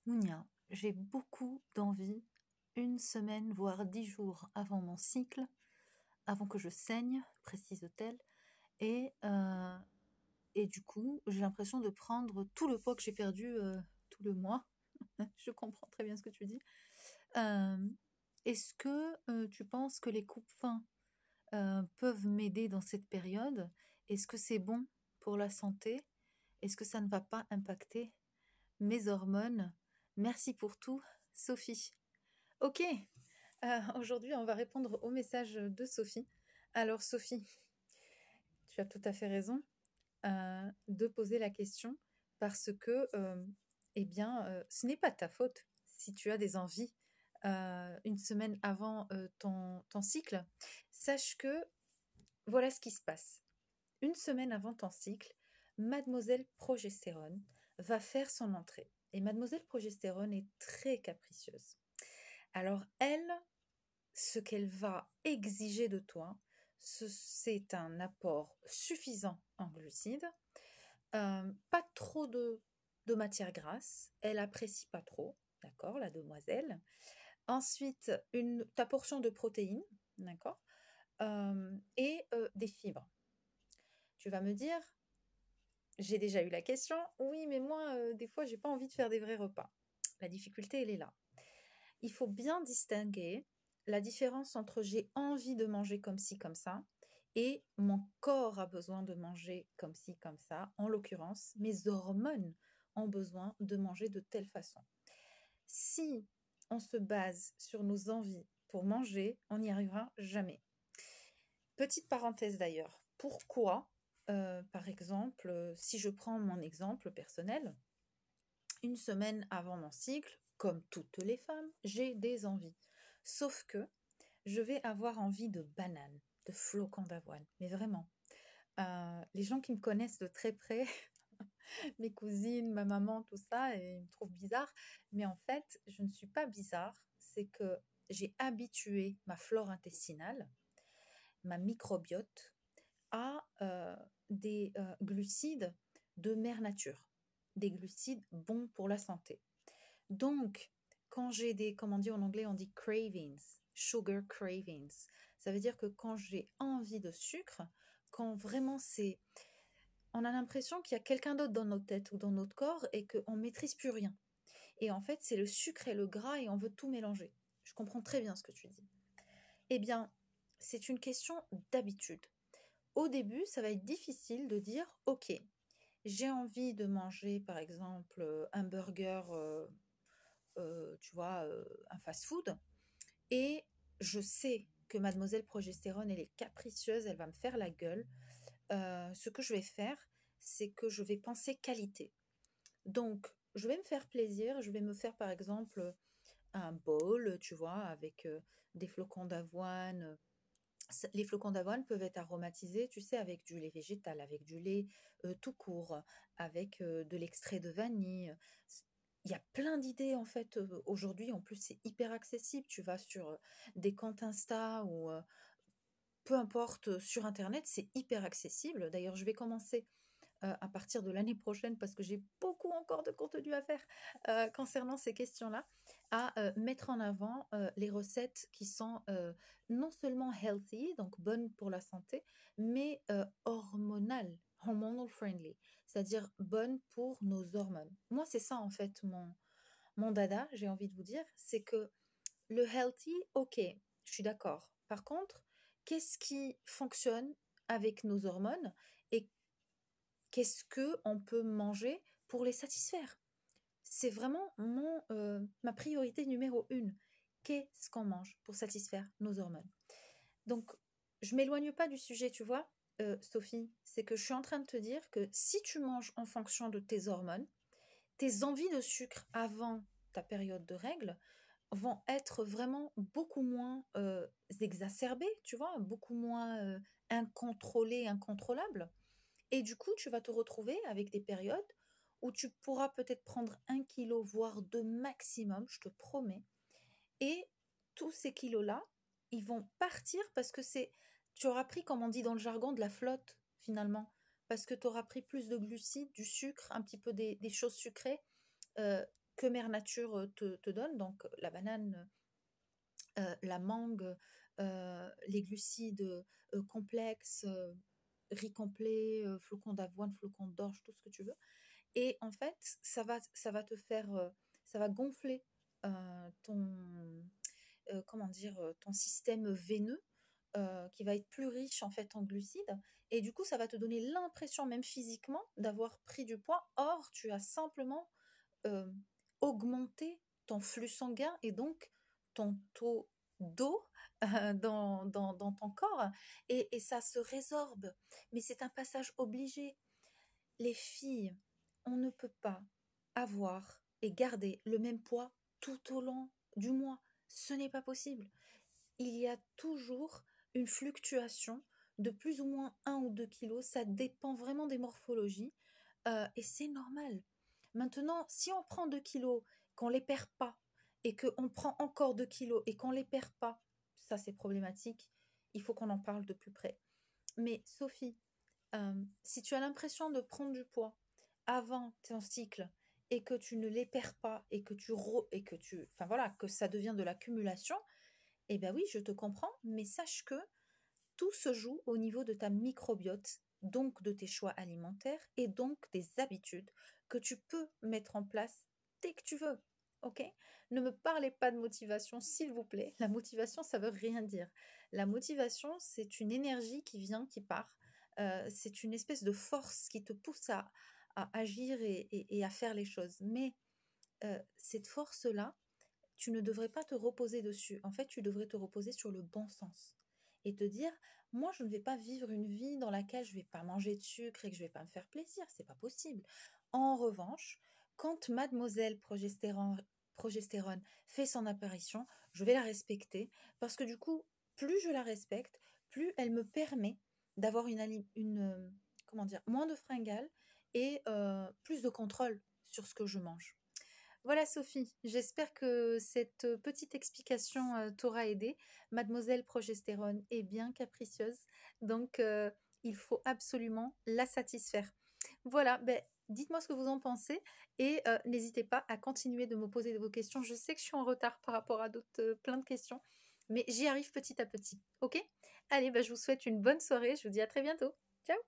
Mounia, j'ai beaucoup d'envie, une semaine, voire 10 jours avant mon cycle, avant que je saigne, précise-t-elle, et, euh, et du coup, j'ai l'impression de prendre tout le poids que j'ai perdu tout le mois. Je comprends très bien ce que tu dis. Euh, Est-ce que tu penses que les coupes-fins peuvent m'aider dans cette période? Est-ce que c'est bon pour la santé? Est-ce que ça ne va pas impacter mes hormones? Merci pour tout, Sophie. Ok, aujourd'hui on va répondre au message de Sophie. Alors Sophie, tu as tout à fait raison de poser la question parce que, eh bien, ce n'est pas ta faute si tu as des envies une semaine avant ton cycle. Sache que voilà ce qui se passe. Une semaine avant ton cycle, Mademoiselle Progestérone va faire son entrée. Et Mademoiselle Progestérone est très capricieuse. Alors elle, ce qu'elle va exiger de toi, c'est un apport suffisant en glucides, pas trop de matière grasse, elle apprécie pas trop, d'accord, la demoiselle. Ensuite, ta portion de protéines, d'accord, et des fibres. Tu vas me dire, j'ai déjà eu la question, oui, mais moi, des fois, j'ai pas envie de faire des vrais repas. La difficulté, elle est là. Il faut bien distinguer la différence entre j'ai envie de manger comme ci, comme ça, et mon corps a besoin de manger comme ci, comme ça. En l'occurrence, mes hormones ont besoin de manger de telle façon. Si on se base sur nos envies pour manger, on n'y arrivera jamais. Petite parenthèse d'ailleurs, pourquoi, par exemple, si je prends mon exemple personnel, une semaine avant mon cycle, comme toutes les femmes, j'ai des envies. Sauf que je vais avoir envie de bananes, de flocons d'avoine, mais vraiment. Les gens qui me connaissent de très près, mes cousines, ma maman, tout ça, et ils me trouvent bizarre. Mais en fait, je ne suis pas bizarre, c'est que j'ai habitué ma flore intestinale, ma microbiote, à des glucides de mère nature, des glucides bons pour la santé. Donc, quand j'ai des, comment dire en anglais, on dit cravings, sugar cravings, ça veut dire que quand j'ai envie de sucre, quand vraiment on a l'impression qu'il y a quelqu'un d'autre dans notre tête ou dans notre corps et qu'on ne maîtrise plus rien. Et en fait, c'est le sucre et le gras et on veut tout mélanger. Je comprends très bien ce que tu dis. Eh bien, c'est une question d'habitude. Au début, ça va être difficile de dire, ok, j'ai envie de manger par exemple un burger, tu vois, un fast-food, et je sais que Mademoiselle Progestérone, elle est capricieuse, elle va me faire la gueule. Ce que je vais faire, c'est que je vais penser qualité. Donc, je vais me faire plaisir, je vais me faire par exemple un bowl, tu vois, avec des flocons d'avoine. Les flocons d'avoine peuvent être aromatisés, tu sais, avec du lait végétal, avec du lait tout court, avec de l'extrait de vanille. Il y a plein d'idées en fait aujourd'hui. En plus, c'est hyper accessible. Tu vas sur des comptes Insta ou peu importe sur Internet, c'est hyper accessible. D'ailleurs, je vais commencer à partir de l'année prochaine, parce que j'ai beaucoup encore de contenu à faire concernant ces questions-là, à mettre en avant les recettes qui sont non seulement healthy, donc bonnes pour la santé, mais hormonal friendly, c'est-à-dire bonnes pour nos hormones. Moi, c'est ça en fait mon dada, j'ai envie de vous dire, c'est que le healthy, ok, je suis d'accord. Par contre, qu'est-ce qui fonctionne avec nos hormones et qu'est-ce que on peut manger pour les satisfaire? C'est vraiment ma priorité numéro une. Qu'est-ce qu'on mange pour satisfaire nos hormones? Donc, je m'éloigne pas du sujet, tu vois, Sophie. C'est que je suis en train de te dire que si tu manges en fonction de tes hormones, tes envies de sucre avant ta période de règles vont être vraiment beaucoup moins exacerbées, tu vois, beaucoup moins incontrôlées, incontrôlables. Et du coup, tu vas te retrouver avec des périodes où tu pourras peut-être prendre 1 kilo, voire 2 maximum, je te promets. Et tous ces kilos-là, ils vont partir parce que tu auras pris, comme on dit dans le jargon, de la flotte finalement. Parce que tu auras pris plus de glucides, du sucre, un petit peu des choses sucrées euh, que Mère Nature te donne, donc la banane, la mangue, les glucides complexes, riz complet, flocons d'avoine, flocons d'orge, tout ce que tu veux. Et en fait, ça va te faire, ça va gonfler ton, comment dire, ton système veineux qui va être plus riche en fait en glucides. Et du coup, ça va te donner l'impression, même physiquement, d'avoir pris du poids. Or, tu as simplement euh, augmenté ton flux sanguin et donc ton taux d'eau dans ton corps. Et ça se résorbe. Mais c'est un passage obligé. Les filles, on ne peut pas avoir et garder le même poids tout au long du mois. Ce n'est pas possible. Il y a toujours une fluctuation de plus ou moins 1 ou 2 kilos. Ça dépend vraiment des morphologies et c'est normal. Maintenant, si on prend 2 kilos, qu'on ne les perd pas et qu'on prend encore 2 kilos et qu'on ne les perd pas, ça c'est problématique. Il faut qu'on en parle de plus près. Mais Sophie, si tu as l'impression de prendre du poids avant ton cycle et que tu ne les perds pas et enfin voilà, que ça devient de l'accumulation, eh bien oui, je te comprends, mais sache que tout se joue au niveau de ta microbiote, donc de tes choix alimentaires et donc des habitudes que tu peux mettre en place dès que tu veux. Ok? Ne me parlez pas de motivation, s'il vous plaît. La motivation, ça veut rien dire. La motivation, c'est une énergie qui vient, qui part. C'est une espèce de force qui te pousse à agir et à faire les choses. Mais cette force-là, tu ne devrais pas te reposer dessus. En fait, tu devrais te reposer sur le bon sens et te dire, moi, je ne vais pas vivre une vie dans laquelle je ne vais pas manger de sucre et que je ne vais pas me faire plaisir. C'est pas possible. En revanche, quand Mademoiselle Progestérone fait son apparition, je vais la respecter parce que du coup, plus je la respecte, plus elle me permet d'avoir comment dire, moins de fringales et plus de contrôle sur ce que je mange. Voilà Sophie, j'espère que cette petite explication t'aura aidé. Mademoiselle Progestérone est bien capricieuse, donc il faut absolument la satisfaire. Voilà, ben, dites-moi ce que vous en pensez et n'hésitez pas à continuer de me poser vos questions. Je sais que je suis en retard par rapport à d'autres plein de questions, mais j'y arrive petit à petit. Ok? Allez, ben, je vous souhaite une bonne soirée, je vous dis à très bientôt. Ciao!